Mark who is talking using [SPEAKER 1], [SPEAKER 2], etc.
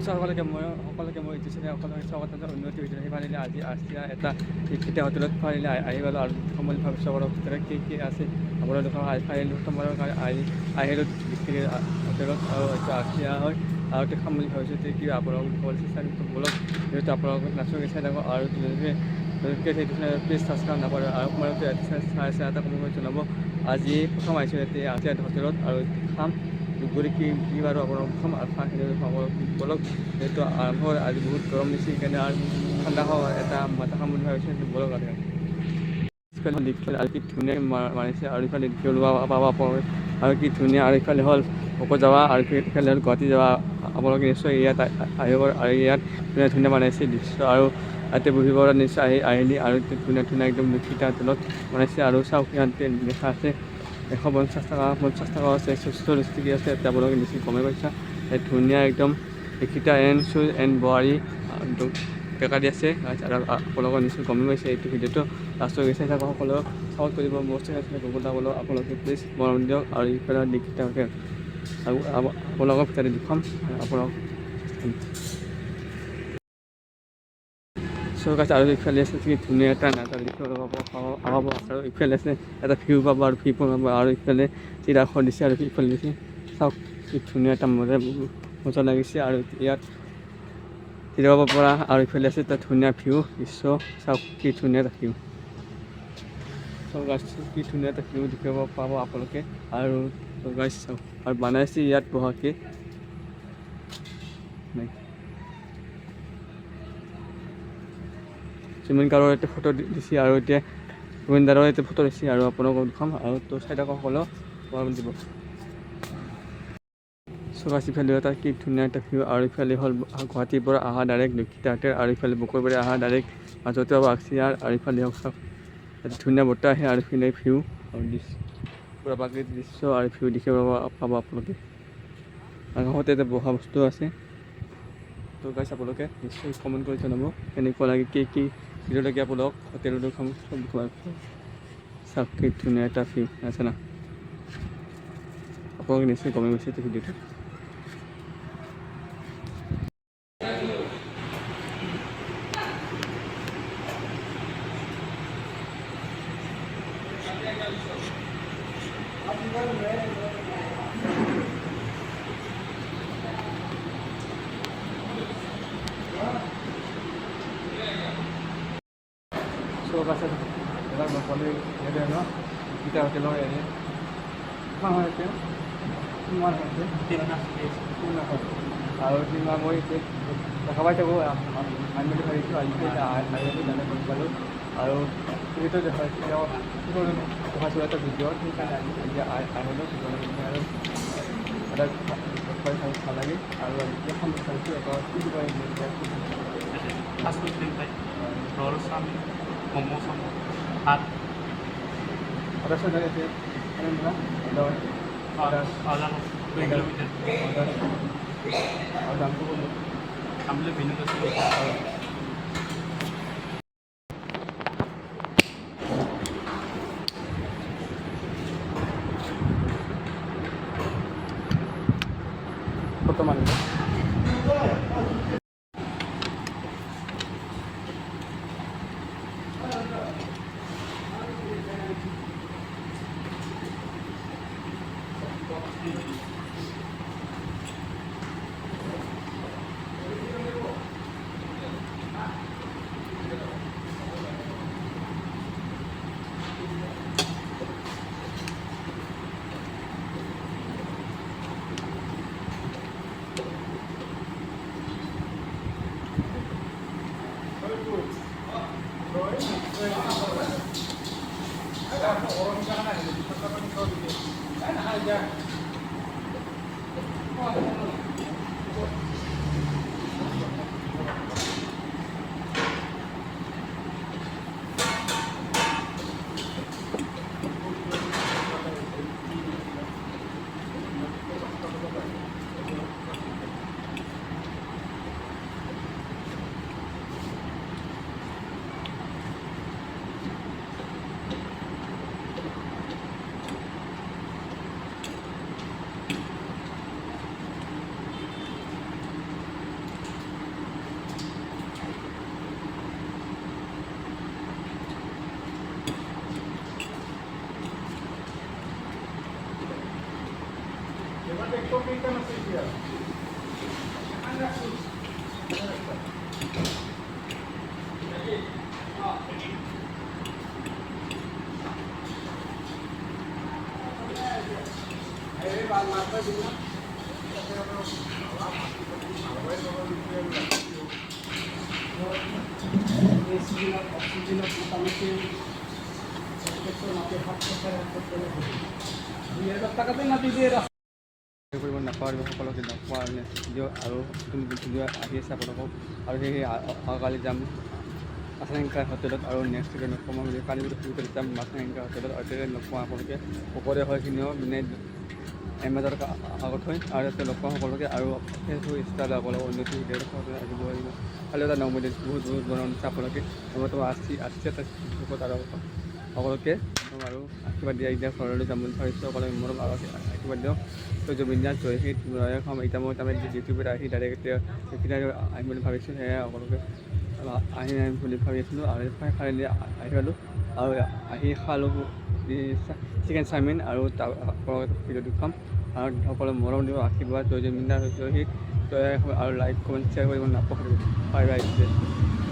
[SPEAKER 1] সকলোকে মই ইতিছে সকলোকে স্বাগতম উন্নতি হৈছিল সেইফালে আজি আছিয়া এটা শিক্ষিত হোটেলত ফাৰিলে আহি গ'লোঁ আৰু সময় ভৱিষ্যতৰ ভিতৰত কি আছে আপোনালোকৰ ফাৰিলোঁ সময়ৰ কাৰণে আহিলোঁ হোটেলত আৰু হয়তো আছিয়া হয় আৰু দেখাম বুলি ভাবিছোঁ কি আপোনালোকক ক'বলৈ চেষ্টা বলক যিহেতু আপোনালোকক নাচোকে চাই থাকক আৰু প্লিজ ছাবস্ক্ৰাইব নকৰে আৰু সময়তে চাই এটা কমেণ্ট জনাব আজি প্ৰথম আহিছোঁ ইয়াতে আছিয়া হোটেলত আৰু খাম দুপৰীয়া কি বাৰু আপোনালোক খাম আৰু বলক যেহেতু আৰম্ভ আজি বহুত গৰম দিছে সেইকাৰণে আৰু ঠাণ্ডা হোৱা এটা মাথা খাম বুলি ভাবিছোঁ বলক আৰু আৰু কি ধুনীয়া মাৰিছে আৰু ইফালে দেখিবলৈ পাব আৰু কি ধুনীয়া আৰু ইফালে হ'ল ভোকত যাবা আৰু ইফালে হ'ল গুৱাহাটী যাবা আপোনালোকে নিশ্চয় ইয়াত আহিব আৰু ইয়াত ধুনীয়া ধুনীয়া বনাইছে দৃশ্য আৰু ইয়াতে বহিব নিশ্চয় আহিলি আৰু ধুনীয়া ধুনীয়া একদম দুখিতা তলত বনাইছে আৰু চাওক ইয়াতে দেখা আছে 150 টাকা 50 টাকা আছে 140 টকা আছে এতিয়া আপোনালোকে নিশ্চয় গমেই পাইছা ধুনীয়া একদম এইকেইটা এন বোৱাৰী বেকাৰী আছে আৰু আপোনালোকৰ নিশ্চয় গমেই পাইছে এইটো ভিডিঅ'টো লাষ্টৰ চাই থাকক সকলো চাপৰ্ট কৰিব মোৰ চেনেলটো বনাবলৈ আপোনালোকে প্লিজ মৰম দিয়ক আৰু ইফালে নিকিতা আৰু আপোনালোকৰ ভিতৰত দেখুৱাম আপোনালোক চৌকাছ আৰু ইফালে আছে কি ধুনীয়া এটা নাজাল দেখিবলৈ পাব আৰু ইফালে আছে এটা ভিউ পাব আৰু ভিউ পাব আৰু ইফালে চিৰাখন দিছে আৰু ইফালে দিছে চাওক কি ধুনীয়া এটা মজা লাগিছে আৰু ইয়াত জিৰাব পৰা আৰু ইফালে আছে এটা ধুনীয়া ভিউ দৃশ্য চাওক কি ধুনীয়া এটা ভিউ চৌকাছ কি ধুনীয়া এটা ভিউ দেখিব পাব আপোনালোকে আৰু চৌকাছ চাওক আৰু বনাইছে ইয়াত বহাকে নাই জুমিনদাৰৰ এটা ফটো দিছে আৰু এতিয়া জুমিনদাৰৰ এটা ফটো দিছে আৰু আপোনালোকক দেখাম আৰু তো চাই থাকক সকলো মৰম দিব চৌকাছ ইফালে এটা কি ধুনীয়া এটা ভিউ আৰু ইফালে হ'ল গুৱাহাটীৰ পৰা অহা ডাইৰেক্ট লক্ষিতা হোটেল আৰু ইফালে বকৰবাৰী অহা ডাইৰেক্ট মাজতে হ'ব আক্সিয়াৰ আৰু ইফালে চাওক এটা ধুনীয়া বতাহ আহে আৰু ইফালে ভিউ আৰু পূৰা প্ৰাকৃতিক দৃশ্য আৰু ভিউ দেখিব পাব আপোনালোকে আৰু কাষতে এটা বহা বস্তু আছে তো গাইছ আপোনালোকে নিশ্চয় কমেণ্ট কৰি জনাব কেনেকুৱা লাগে কি ভিডিঅ'লৈকে আপোনালোক হোটেলতো খাম চব চাওক কি ধুনীয়া এটা ভিউ আছে না আপোনালোকে নিশ্চয় গমেই গৈছে এইটো ভিডিঅ'টো চৌকাছ এবাৰ নকলে হেৰি ন গীতা হোটেলৰ এনে কিমান হয় এতিয়া কিমান হৈছে 3 লাখ আৰু 3 লাখ মই এতিয়া দেখা পাই থাকোঁ আনি মেলি ভাবিছোঁ আজি জানে গম পালোঁ আৰু সেইটো দেখাইছোঁ দেখাইছোঁ এটা ভিডিঅ' সেইকাৰণে আজি আহিলোঁ আৰু এটা ভাল লাগে আৰু এখন দেখাইছোঁ এটা কি কয়
[SPEAKER 2] roll sama momo sama hat
[SPEAKER 1] ada saudara itu ada 2 kilometer ada ambil binu ke sini foto mana কৰিব নাপাওঁ সকলোকে নোপোৱা ভিডিঅ' আৰু নতুন ভিডিঅ' আহি আছে আপোনালোকক আৰু সেই অহাকালি যাম মাছাংকা হোটেলত আৰু নেক্সট ভিডিঅ' নকমা বুলি কালি ভিডিঅ'ত যাম মাছাংকা হোটেলত আৰু তেতিয়া নোপোৱা আপোনালোকে ওপৰে হয়খিনিও মানে এমাজৰ আগত হয় আৰু ইয়াতে লগ পাওঁ সকলোকে আৰু ফেচবুক ইনষ্টাত আপোনালোক উন্নতি ভিডিঅ' আহিব আহিব কালি এটা নমুদ বহুত বহুত বনাইছে আপোনালোকে তোমাৰ আসছে এটা ফেচবুকত আৰু সকলোকে আৰু আশীৰ্বাদ দিয়া এতিয়া ঘৰলৈ যাম বুলি ভাবিছোঁ সকলোকে মোৰ আশীৰ্বাদ দিওঁ তো জুবিন দা জয় হিন্দ খাম এতিয়া মই তাৰমানে ইউটিউবত আহি ডাইৰেক্ট সেইখিনি আহিম বুলি ভাবিছোঁ সেয়াই সকলোকে আহিম বুলি ভাবি আছিলোঁ আৰু ফাইনেলি আহি পালোঁ আৰু আহি খালোঁ চিকেন চাওমিন আৰু তাৰ ভিডিঅ'টো খাম আৰু সকলো মৰম দিব আশীৰ্বাদ জয় জুবিন দা জয় হিন্দ জয় আৰু লাইক কমেণ্ট শ্বেয়াৰ কৰিব নাপাহৰিব বাই বাই।